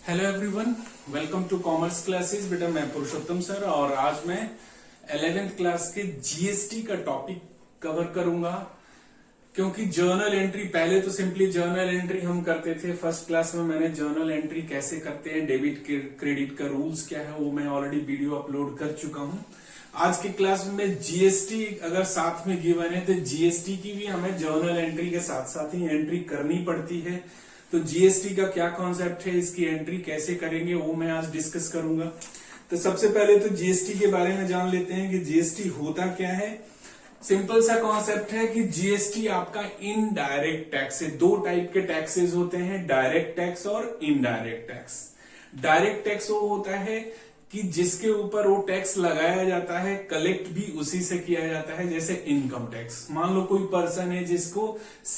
Hello everyone, welcome to commerce classes. बेटा मैं पुरुषोत्तम sir और आज मैं 11th क्लास के जीएसटी का टॉपिक कवर करूंगा। क्योंकि जर्नल एंट्री पहले तो सिंपली जर्नल एंट्री हम करते थे। फर्स्ट क्लास में मैंने जर्नल एंट्री कैसे करते हैं, डेबिट क्रेडिट का रूल्स क्या है, वो मैं ऑलरेडी वीडियो अपलोड कर चुका हूं। आज की क्लास में जीएसटी अगर साथ में गिवन है तो जीएसटी की भी हमें जर्नल एंट्री के साथ साथ ही एंट्री करनी पड़ती है। तो जीएसटी का क्या कॉन्सेप्ट है, इसकी एंट्री कैसे करेंगे, वो मैं आज डिस्कस करूंगा। तो सबसे पहले तो जीएसटी के बारे में जान लेते हैं कि जीएसटी होता क्या है। सिंपल सा कॉन्सेप्ट है कि जीएसटी आपका इनडायरेक्ट टैक्स है। दो टाइप के टैक्सेस होते हैं, डायरेक्ट टैक्स और इनडायरेक्ट टैक्स। डायरेक्ट टैक्स वो होता है कि जिसके ऊपर वो टैक्स लगाया जाता है, कलेक्ट भी उसी से किया जाता है। जैसे इनकम टैक्स, मान लो कोई पर्सन है जिसको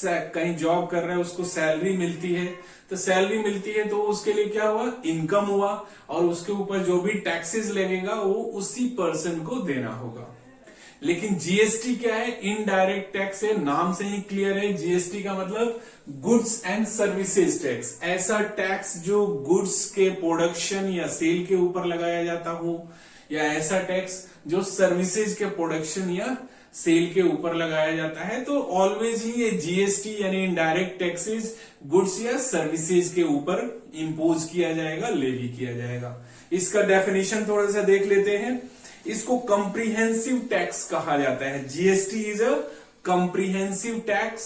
कहीं जॉब कर रहा है, उसको सैलरी मिलती है, तो सैलरी मिलती है तो उसके लिए क्या हुआ, इनकम हुआ, और उसके ऊपर जो भी टैक्सेस लगेगा वो उसी पर्सन को देना होगा। लेकिन जीएसटी क्या है, इनडायरेक्ट टैक्स है। नाम से ही क्लियर है, जीएसटी का मतलब गुड्स एंड सर्विसेज टैक्स। ऐसा टैक्स जो गुड्स के प्रोडक्शन या सेल के ऊपर लगाया जाता हो, या ऐसा टैक्स जो सर्विसेज के प्रोडक्शन या सेल के ऊपर लगाया जाता है। तो ऑलवेज ही ये जीएसटी यानी इनडायरेक्ट टैक्सेस गुड्स या सर्विसेज के ऊपर इंपोज किया जाएगा, लेवी किया जाएगा। इसका डेफिनेशन थोड़ा सा देख लेते हैं। इसको कंप्रीहेंसिव टैक्स कहा जाता है। GST is a comprehensive tax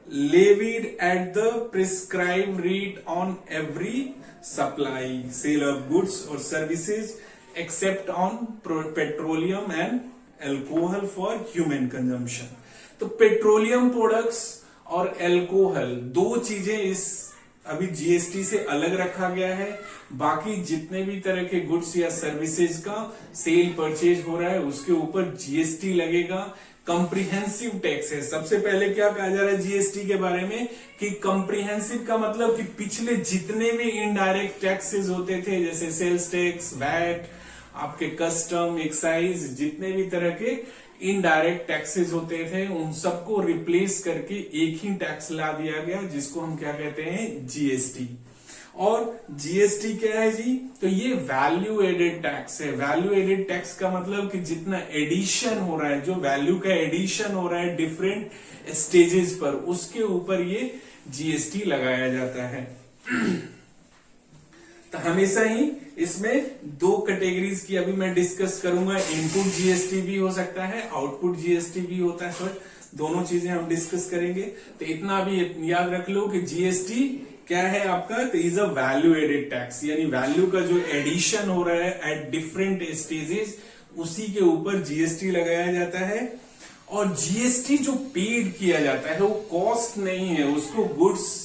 levied at the prescribed rate on every supply sale of goods और services except on petroleum and alcohol for human consumption. तो पेट्रोलियम प्रोडक्ट्स और अल्कोहल दो चीजें इस अभी जीएसटी से अलग रखा गया है। बाकी जितने भी तरह के गुड्स या सर्विसेज का सेल परचेज हो रहा है उसके ऊपर जीएसटी लगेगा। कंप्रीहेंसिव टैक्स है। सबसे पहले क्या कहा जा रहा है जीएसटी के बारे में कि कंप्रीहेंसिव का मतलब कि पिछले जितने भी इनडायरेक्ट टैक्सेस होते थे, जैसे सेल्स टैक्स, वैट, आपके कस्टम, एक्साइज, जितने भी तरह के इनडायरेक्ट टैक्सेस होते थे उन सबको रिप्लेस करके एक ही टैक्स ला दिया गया, जिसको हम क्या कहते हैं, जीएसटी। और जीएसटी क्या है जी, तो ये वैल्यू एडेड टैक्स है। वैल्यू एडेड टैक्स का मतलब कि जितना एडिशन हो रहा है, जो वैल्यू का एडिशन हो रहा है डिफरेंट स्टेजेस पर, उसके ऊपर ये जीएसटी लगाया जाता है। तो हमेशा ही इसमें दो कैटेगरीज की अभी मैं डिस्कस करूंगा। इनपुट जीएसटी भी हो सकता है, आउटपुट जीएसटी भी होता है, दोनों चीजें हम डिस्कस करेंगे। तो इतना भी याद रख लो कि जीएसटी क्या है आपका, तो is a value added tax, यानी वैल्यू का जो एडिशन हो रहा है एट डिफरेंट स्टेजेस, उसी के ऊपर जीएसटी लगाया जाता है। और जीएसटी जो पेड किया जाता है वो कॉस्ट नहीं है, उसको गुड्स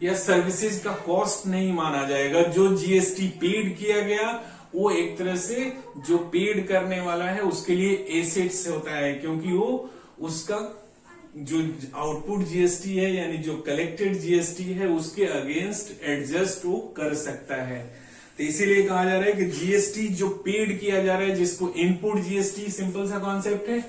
या सर्विसेज का कॉस्ट नहीं माना जाएगा। जो जीएसटी पेड किया गया वो एक तरह से जो पेड करने वाला है उसके लिए एसेट्स होता है, क्योंकि वो उसका जो आउटपुट जीएसटी है यानी जो कलेक्टेड जीएसटी है उसके अगेंस्ट एडजस्ट वो कर सकता है। तो इसीलिए कहा जा रहा है कि जीएसटी जो पेड किया जा रहा है, जिसको इनपुट जीएसटी, सिंपल सा कॉन्सेप्ट है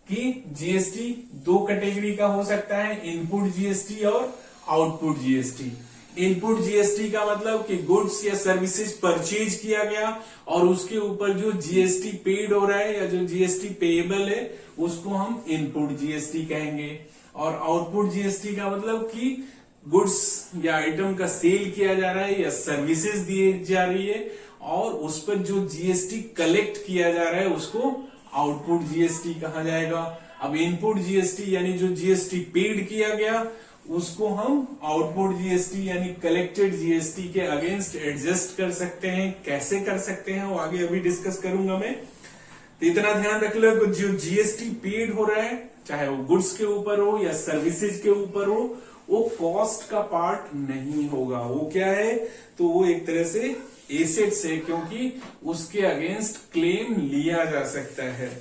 कि जीएसटी दो कैटेगरी का हो सकता है, इनपुट जीएसटी और आउटपुट जीएसटी। इनपुट जीएसटी का मतलब कि गुड्स या सर्विसेज परचेज किया गया और उसके ऊपर जो जीएसटी पेड हो रहा है या जो जीएसटी पेएबल है उसको हम इनपुट जीएसटी कहेंगे। और आउटपुट जीएसटी का मतलब कि गुड्स या आइटम का सेल किया जा रहा है या सर्विसेज दी जा रही है और उस पर जो जीएसटी कलेक्ट किया जा रहा है उसको आउटपुट जीएसटी कहा जाएगा। अब इनपुट जीएसटी यानी जो जीएसटी पेड किया गया उसको हम आउटपुट जीएसटी यानी कलेक्टेड जीएसटी के अगेंस्ट एडजस्ट कर सकते हैं। कैसे कर सकते हैं वो आगे अभी डिस्कस करूंगा मैं। तो इतना ध्यान रख लो कि जो जीएसटी पेड हो रहा है, चाहे वो गुड्स के ऊपर हो या सर्विसेज के ऊपर हो, वो कॉस्ट का पार्ट नहीं होगा। वो क्या है, तो वो एक तरह से एसेट्स है, क्योंकि उसके अगेंस्ट क्लेम लिया जा सकता है।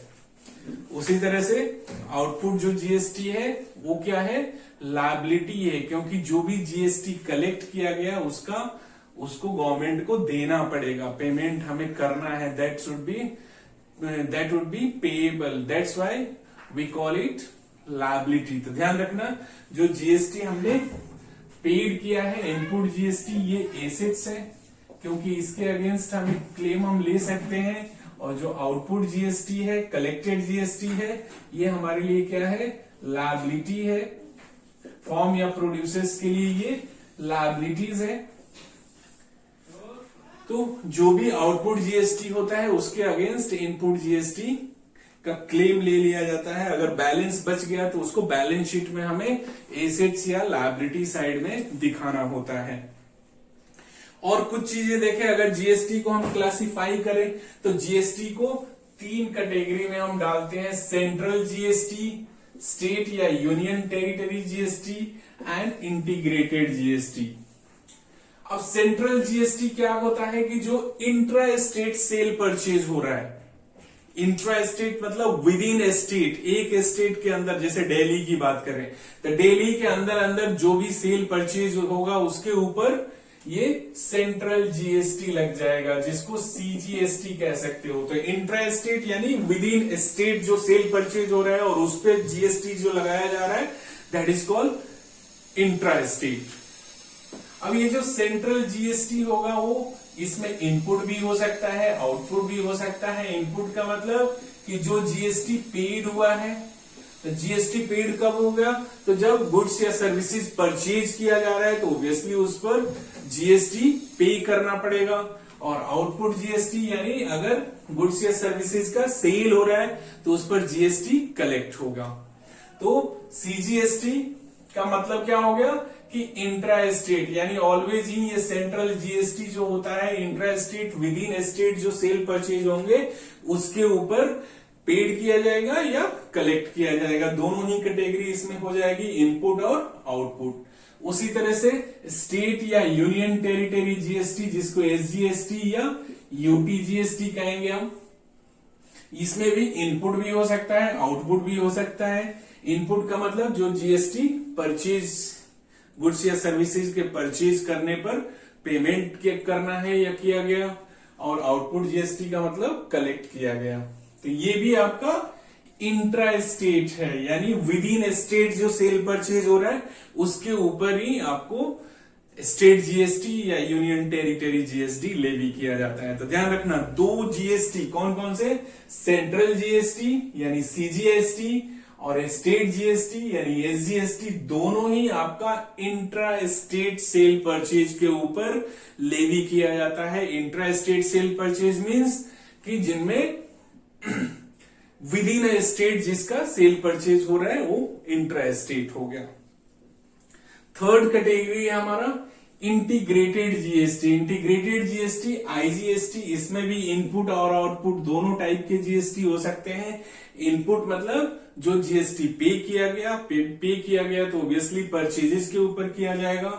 उसी तरह से आउटपुट जो जीएसटी है वो क्या है, लायबिलिटी है, क्योंकि जो भी जीएसटी कलेक्ट किया गया उसको गवर्नमेंट को देना पड़ेगा, पेमेंट हमें करना है। That would be payable, that's why we call it liability. तो ध्यान रखना, जो जीएसटी हमने पेड किया है इनपुट जीएसटी, ये एसेट्स है, क्योंकि इसके अगेंस्ट हम क्लेम हम ले सकते हैं। और जो आउटपुट जीएसटी है, कलेक्टेड जीएसटी है, ये हमारे लिए क्या है, लायबिलिटी है। फॉर्म या प्रोड्यूसर्स के लिए ये लायबिलिटीज है। तो जो भी आउटपुट जीएसटी होता है उसके अगेंस्ट इनपुट जीएसटी का क्लेम ले लिया जाता है। अगर बैलेंस बच गया तो उसको बैलेंस शीट में हमें एसेट्स या लायबिलिटी साइड में दिखाना होता है। और कुछ चीजें देखें, अगर जीएसटी को हम क्लासिफाई करें तो जीएसटी को 3 कैटेगरी में हम डालते हैं, सेंट्रल जीएसटी, स्टेट या union territory GST and integrated GST. अब सेंट्रल जीएसटी क्या होता है कि जो इंट्रा स्टेट सेल परचेज हो रहा है, इंट्रा स्टेट मतलब विद इन स्टेट, एक स्टेट के अंदर, जैसे दिल्ली की बात करें तो दिल्ली के अंदर अंदर जो भी सेल परचेज होगा उसके ऊपर ये सेंट्रल जीएसटी लग जाएगा, जिसको सीजीएसटी कह सकते हो। तो इंट्रा स्टेट यानी विद इन स्टेट जो सेल परचेज हो रहा है और उस पर जीएसटी जो लगाया जा रहा है, that is called intra state. अब ये जो सेंट्रल जीएसटी होगा वो इसमें इनपुट भी हो सकता है, आउटपुट भी हो सकता है। इनपुट का मतलब कि जो जीएसटी पेड हुआ है, तो जीएसटी पेड कब हो गया, तो जब गुड्स या सर्विसेज परचेज किया जा रहा है तो ऑब्वियसली उस पर जीएसटी पे करना पड़ेगा। और आउटपुट जीएसटी यानी अगर गुड्स या सर्विसेज का सेल हो रहा है तो उस पर जीएसटी कलेक्ट होगा। तो सीजीएसटी का मतलब क्या हो गया कि इंट्रा स्टेट, यानी ऑलवेज ही ये सेंट्रल जीएसटी जो होता है intra state with in state जो सेल परचेज होंगे उसके ऊपर पेड किया जाएगा या कलेक्ट किया जाएगा। दोनों ही कैटेगरी इसमें हो जाएगी, इनपुट और आउटपुट। उसी तरह से स्टेट या यूनियन टेरिटरी जीएसटी, जिसको एसजीएसटी या यूटीजीएसटी कहेंगे हम, इसमें भी इनपुट भी हो सकता है, आउटपुट भी हो सकता है। इनपुट का मतलब जो जीएसटी परचेज, गुड्स या सर्विसेज के परचेज करने पर पेमेंट करना है या किया गया, और आउटपुट जीएसटी का मतलब कलेक्ट किया गया। तो ये भी आपका इंट्रा स्टेट है, यानी विद इन स्टेट जो सेल परचेज हो रहा है उसके ऊपर ही आपको स्टेट जीएसटी या यूनियन टेरिटरी जीएसटी लेवी किया जाता है। तो ध्यान रखना, 2 जीएसटी कौन कौन से, सेंट्रल जीएसटी यानी सीजीएसटी और स्टेट जीएसटी यानी एसजीएसटी, दोनों ही आपका इंट्रा स्टेट सेल परचेज के ऊपर लेवी किया जाता है। Intra state sale purchase means कि जिनमें विद इन अ स्टेट जिसका सेल परचेज हो रहा है वो इंट्रा स्टेट हो गया। थर्ड कैटेगरी है हमारा integrated GST. Integrated GST, IGST, इसमें भी इनपुट और आउटपुट दोनों टाइप के जीएसटी हो सकते हैं। इनपुट मतलब जो जीएसटी पे किया गया तो ऑब्वियसली परचेजेस के ऊपर किया जाएगा,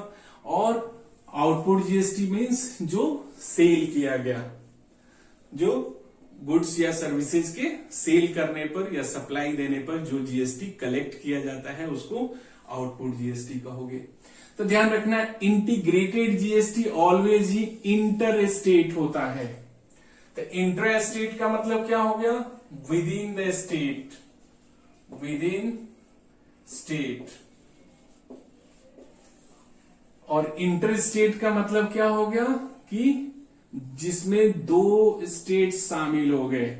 और आउटपुट जीएसटी मींस जो सेल किया गया, जो गुड्स या सर्विसेज के सेल करने पर या सप्लाई देने पर जो जीएसटी कलेक्ट किया जाता है उसको आउटपुट जीएसटी कहोगे। तो ध्यान रखना, इंटीग्रेटेड जीएसटी ऑलवेज ही इंटर स्टेट होता है। तो इंट्रा स्टेट का मतलब क्या हो गया, with in the state, with in state. और इंटर स्टेट का मतलब क्या हो गया कि जिसमें 2 स्टेट शामिल हो गए।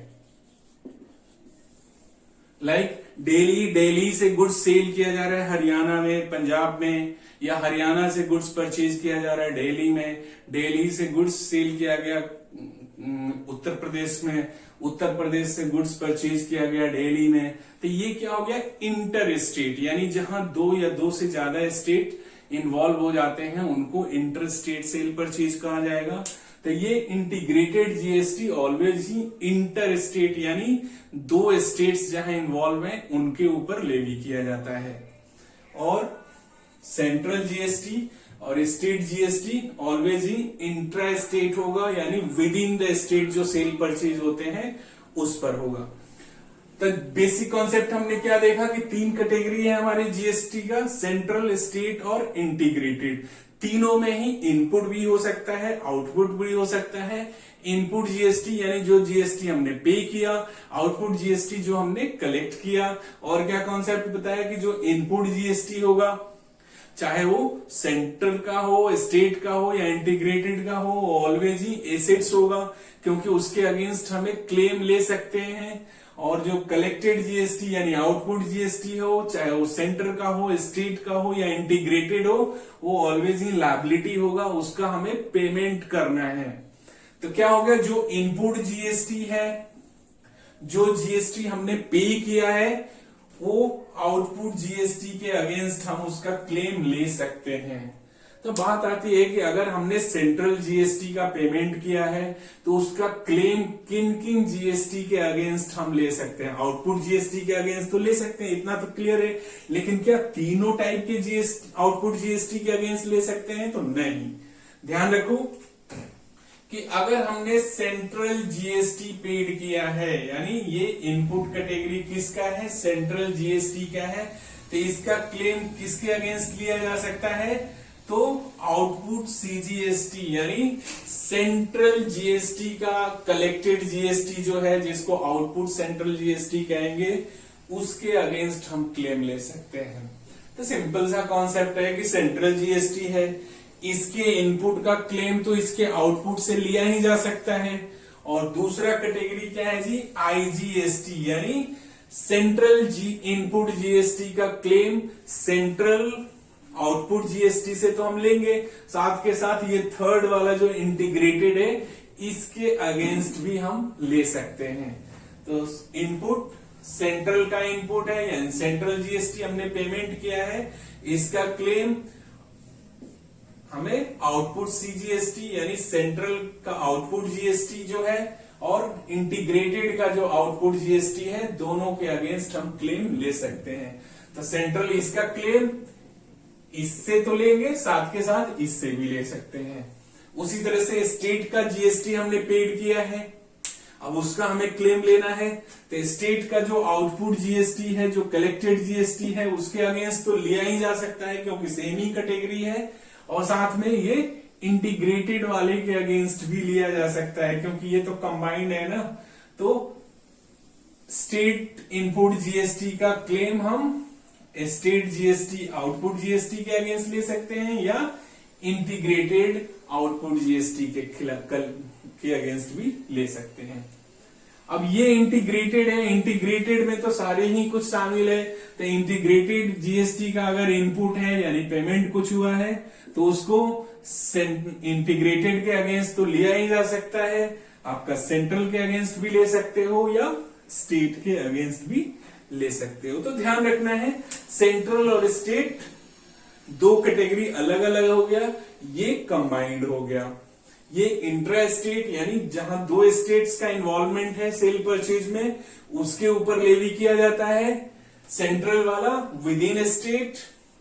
लाइक दिल्ली से गुड्स सेल किया जा रहा है हरियाणा में, पंजाब में, या हरियाणा से गुड्स परचेज किया जा रहा है दिल्ली में, दिल्ली से गुड्स सेल किया गया उत्तर प्रदेश में, उत्तर प्रदेश से गुड्स परचेज किया गया दिल्ली में। तो ये क्या हो गया, इंटर स्टेट, यानी जहां 2 या 2 से ज्यादा स्टेट इन्वॉल्व हो जाते हैं उनको इंटर स्टेट सेल परचेज कहा जाएगा। तो ये इंटीग्रेटेड जीएसटी ऑलवेज ही इंटर स्टेट यानी 2 स्टेट्स जहां इन्वॉल्व हैं उनके ऊपर लेवी किया जाता है। और सेंट्रल जीएसटी और स्टेट जीएसटी ऑलवेज ही इंट्रा स्टेट होगा, यानी विद इन द स्टेट जो सेल परचेज होते हैं उस पर होगा। तो बेसिक कॉन्सेप्ट हमने क्या देखा कि 3 कैटेगरी है हमारे जीएसटी का, सेंट्रल, स्टेट और इंटीग्रेटेड। तीनों में ही इनपुट भी हो सकता है, आउटपुट भी हो सकता है। इनपुट जीएसटी यानी जो जीएसटी हमने पे किया, आउटपुट जीएसटी जो हमने कलेक्ट किया। और क्या कॉन्सेप्ट बताया कि जो इनपुट जीएसटी होगा, चाहे वो सेंटर का हो, स्टेट का हो या इंटीग्रेटेड का हो, ऑलवेज ही एसेट्स होगा, क्योंकि उसके अगेंस्ट हमें क्लेम ले सकते हैं। और जो कलेक्टेड जीएसटी यानी आउटपुट जीएसटी हो, चाहे वो सेंटर का हो, स्टेट का हो या इंटीग्रेटेड हो, वो ऑलवेज ही लायबिलिटी होगा, उसका हमें पेमेंट करना है। तो क्या हो गया, जो इनपुट जीएसटी है, जो जीएसटी हमने पे किया है, वो आउटपुट जीएसटी के अगेंस्ट हम उसका क्लेम ले सकते हैं। तो बात आती है कि अगर हमने सेंट्रल जीएसटी का पेमेंट किया है तो उसका क्लेम किन किन जीएसटी के अगेंस्ट हम ले सकते हैं। आउटपुट जीएसटी के अगेंस्ट तो ले सकते हैं, इतना तो क्लियर है, लेकिन क्या तीनों टाइप के जीएसटी आउटपुट जीएसटी के अगेंस्ट ले सकते हैं? तो नहीं। ध्यान रखो कि अगर हमने सेंट्रल जीएसटी पेड किया है, यानी ये इनपुट कैटेगरी किसका है, सेंट्रल जीएसटी का है, तो इसका क्लेम किसके अगेंस्ट लिया जा सकता है? तो आउटपुट सीजीएसटी यानी सेंट्रल जीएसटी का कलेक्टेड जीएसटी जो है, जिसको आउटपुट सेंट्रल जीएसटी कहेंगे, उसके अगेंस्ट हम क्लेम ले सकते हैं। तो सिंपल सा कॉन्सेप्ट है कि सेंट्रल जीएसटी है, इसके इनपुट का क्लेम तो इसके आउटपुट से लिया ही जा सकता है। और दूसरा कैटेगरी क्या है जी, आईजीएसटी यानी सेंट्रल इनपुट जीएसटी का क्लेम सेंट्रल आउटपुट जीएसटी से तो हम लेंगे, साथ के साथ ये थर्ड वाला जो इंटीग्रेटेड है, इसके अगेंस्ट भी हम ले सकते हैं। तो इनपुट सेंट्रल का इनपुट है, यानी सेंट्रल जीएसटी हमने पेमेंट किया है, इसका क्लेम हमें आउटपुट सीजीएसटी यानी सेंट्रल का आउटपुट जीएसटी जो है और इंटीग्रेटेड का जो आउटपुट जीएसटी है, दोनों के अगेंस्ट हम क्लेम ले सकते हैं। तो सेंट्रल इसका क्लेम इससे तो लेंगे, साथ के साथ इससे भी ले सकते हैं। उसी तरह से स्टेट का जीएसटी हमने पेड किया है, अब उसका हमें क्लेम लेना है, तो स्टेट का जो आउटपुट जीएसटी है, जो कलेक्टेड जीएसटी है, उसके अगेंस्ट तो लिया ही जा सकता है क्योंकि सेम ही कैटेगरी है, और साथ में ये इंटीग्रेटेड वाले के अगेंस्ट भी लिया जा सकता है क्योंकि ये तो कंबाइंड है ना। तो स्टेट इनपुट जीएसटी का क्लेम हम स्टेट जीएसटी आउटपुट जीएसटी के अगेंस्ट ले सकते हैं या इंटीग्रेटेड आउटपुट जीएसटी के अगेंस्ट भी ले सकते हैं। अब ये इंटीग्रेटेड है, इंटीग्रेटेड में तो सारे ही कुछ शामिल है। तो इंटीग्रेटेड जीएसटी का अगर इनपुट है यानी पेमेंट कुछ हुआ है तो उसको इंटीग्रेटेड के अगेंस्ट तो लिया ही जा सकता है, आपका सेंट्रल के अगेंस्ट भी ले सकते हो या स्टेट के अगेंस्ट भी ले सकते हो। तो ध्यान रखना है, सेंट्रल और स्टेट दो कैटेगरी अलग अलग हो गया, ये कंबाइंड हो गया। ये इंट्रा स्टेट यानी जहां दो स्टेट्स का इन्वॉल्वमेंट है सेल परचेज में, उसके ऊपर लेवी किया जाता है। सेंट्रल वाला विद इन स्टेट,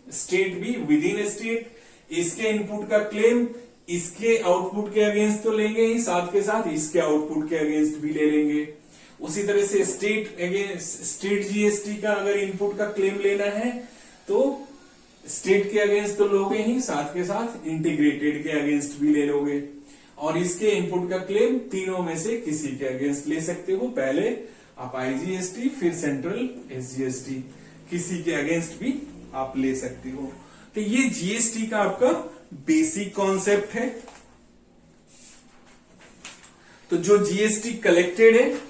स्टेट भी विद इन स्टेट, इसके इनपुट का क्लेम इसके आउटपुट के अगेंस्ट तो लेंगे ही, साथ के साथ इसके आउटपुट के अगेंस्ट भी ले लेंगे। उसी तरह से स्टेट जीएसटी का अगर इनपुट का क्लेम लेना है तो स्टेट के अगेंस्ट तो लोगे ही, साथ के साथ इंटीग्रेटेड के अगेंस्ट भी ले लोगे, और इसके इनपुट का क्लेम तीनों में से किसी के अगेंस्ट ले सकते हो। पहले आप आईजीएसटी, फिर सेंट्रल एसजीएसटी, किसी के अगेंस्ट भी आप ले सकते हो। तो ये जीएसटी का आपका बेसिक कॉन्सेप्ट है। तो जो जीएसटी कलेक्टेड है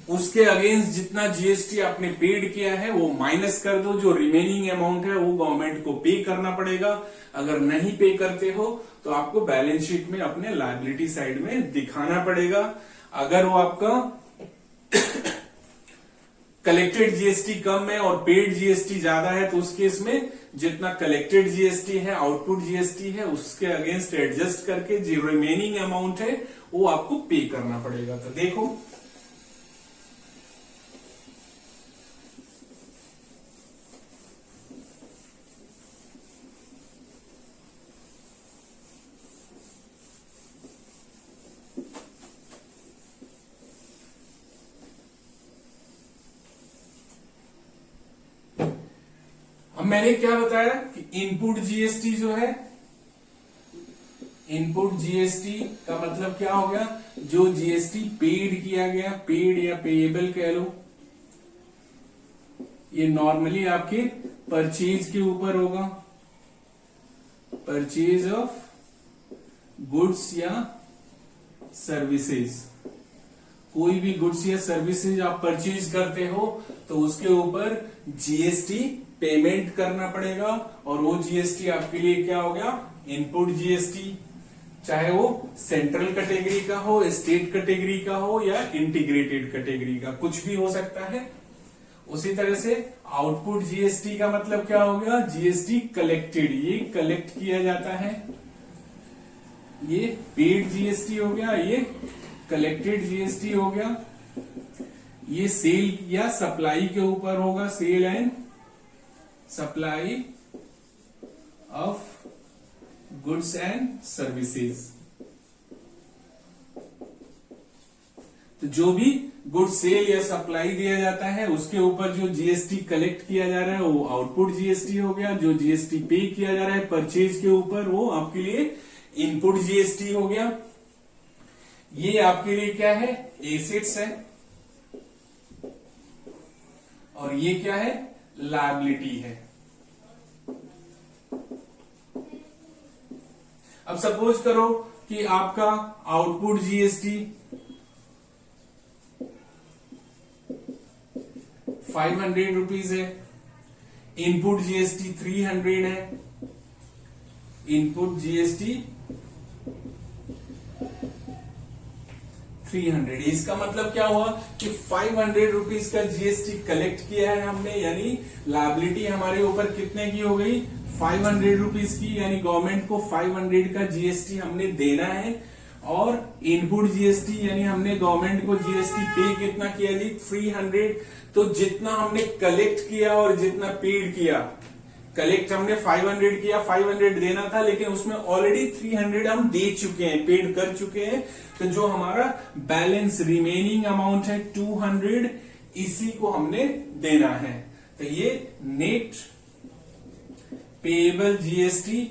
उसके अगेंस्ट जितना जीएसटी आपने पेड किया है वो माइनस कर दो, जो रिमेनिंग अमाउंट है वो गवर्नमेंट को पे करना पड़ेगा। अगर नहीं पे करते हो तो आपको बैलेंस शीट में अपने लायबिलिटी साइड में दिखाना पड़ेगा। अगर वो आपका कलेक्टेड जीएसटी कम है और पेड जीएसटी ज्यादा है तो उस केस में जितना कलेक्टेड जीएसटी है, आउटपुट जीएसटी है, उसके अगेंस्ट एडजस्ट करके जो रिमेनिंग अमाउंट है वो आपको पे करना पड़ेगा। तो देखो मैंने क्या बताया कि इनपुट जीएसटी जो है, इनपुट जीएसटी का मतलब क्या हो गया, जो जीएसटी पेड किया गया, पेड या पेएबल कह लो, ये नॉर्मली आपके परचेज के ऊपर होगा। परचेज ऑफ गुड्स या सर्विसेज। कोई भी गुड्स या सर्विसेज आप परचेज करते हो तो उसके ऊपर जीएसटी पेमेंट करना पड़ेगा, और वो जीएसटी आपके लिए क्या हो गया, इनपुट जीएसटी। चाहे वो सेंट्रल कैटेगरी का हो, स्टेट कैटेगरी का हो या इंटीग्रेटेड कैटेगरी का, कुछ भी हो सकता है। उसी तरह से आउटपुट जीएसटी का मतलब क्या हो गया, जीएसटी कलेक्टेड, ये कलेक्ट किया जाता है। ये पेड जीएसटी हो गया, ये कलेक्टेड जीएसटी हो गया। ये सेल या सप्लाई के ऊपर होगा, sale and supply of goods and services. तो जो भी गुड सेल या सप्लाई दिया जाता है उसके ऊपर जो जीएसटी कलेक्ट किया जा रहा है वो आउटपुट जीएसटी हो गया। जो जीएसटी पे किया जा रहा है परचेज के ऊपर वो आपके लिए इनपुट जीएसटी हो गया। ये आपके लिए क्या है, एसेट्स है, और ये क्या है, लायबिलिटी है। अब सपोज करो कि आपका आउटपुट जीएसटी 500 रुपीज है, इनपुट जीएसटी 300 है, इनपुट जीएसटी 300। इसका मतलब क्या हुआ कि 500 रुपीज का जीएसटी कलेक्ट किया है हमने, यानी लायबिलिटी हमारे ऊपर कितने की हो गई, 500 रुपीज की, यानी गवर्नमेंट को 500 का जीएसटी हमने देना है। और इनपुट जीएसटी यानी हमने गवर्नमेंट को जीएसटी पे कितना किया जी, 300। तो जितना हमने कलेक्ट किया और जितना पेड किया, कलेक्ट हमने 500 किया, 500 देना था, लेकिन उसमें ऑलरेडी 300 हम दे चुके हैं, पेड कर चुके हैं। तो जो हमारा बैलेंस रिमेनिंग अमाउंट है 200, इसी को हमने देना है। तो ये नेट पेएबल जीएसटी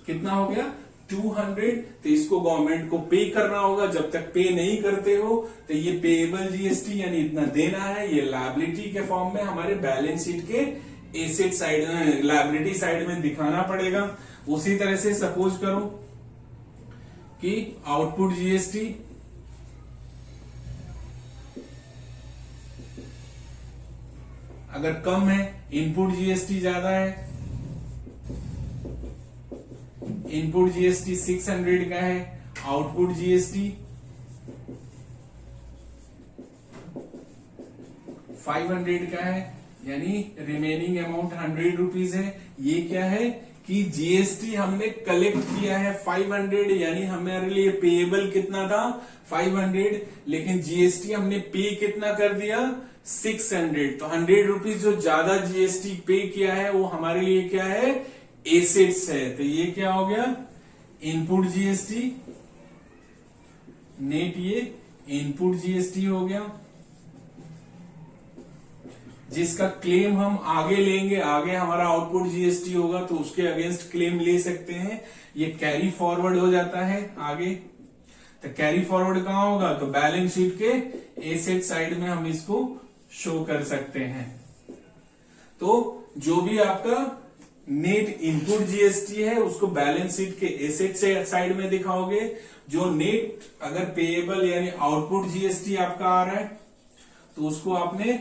कितना हो गया, 200। तो इसको गवर्नमेंट को पे करना होगा। जब तक पे नहीं करते हो तो ये पेएबल जीएसटी यानी इतना देना है, ये लायबिलिटी के फॉर्म में हमारे बैलेंस शीट के एसेट साइड में, लायबिलिटी साइड में दिखाना पड़ेगा। उसी तरह से सपोज करो कि आउटपुट जीएसटी अगर कम है, इनपुट जीएसटी ज्यादा है, इनपुट जीएसटी 600 का है, आउटपुट जीएसटी 500 का है, यानी रिमेनिंग अमाउंट 100 रुपीज है। ये क्या है कि जीएसटी हमने कलेक्ट किया है 500, यानी हमारे लिए पेएबल कितना था 500, लेकिन जीएसटी हमने पे कितना कर दिया 600। तो 100 रुपीज जो ज्यादा जीएसटी पे किया है वो हमारे लिए क्या है, एसेट्स है। तो ये क्या हो गया, इनपुट जीएसटी, नेट ये इनपुट जीएसटी हो गया, जिसका क्लेम हम आगे लेंगे। आगे हमारा आउटपुट जीएसटी होगा तो उसके अगेंस्ट क्लेम ले सकते हैं। ये कैरी फॉरवर्ड हो जाता है आगे। तो कैरी फॉरवर्ड कहां होगा, तो बैलेंस शीट के एसेट साइड में हम इसको शो कर सकते हैं। तो जो भी आपका नेट इनपुट जीएसटी है उसको बैलेंस शीट के एसेट साइड में दिखाओगे। जो नेट अगर पेएबल यानी आउटपुट जीएसटी आपका आ रहा है तो उसको आपने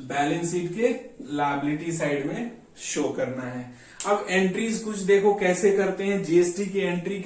बैलेंस शीट के लायबिलिटी साइड में शो करना है। अब एंट्रीज कुछ देखो कैसे करते हैं, जीएसटी की एंट्री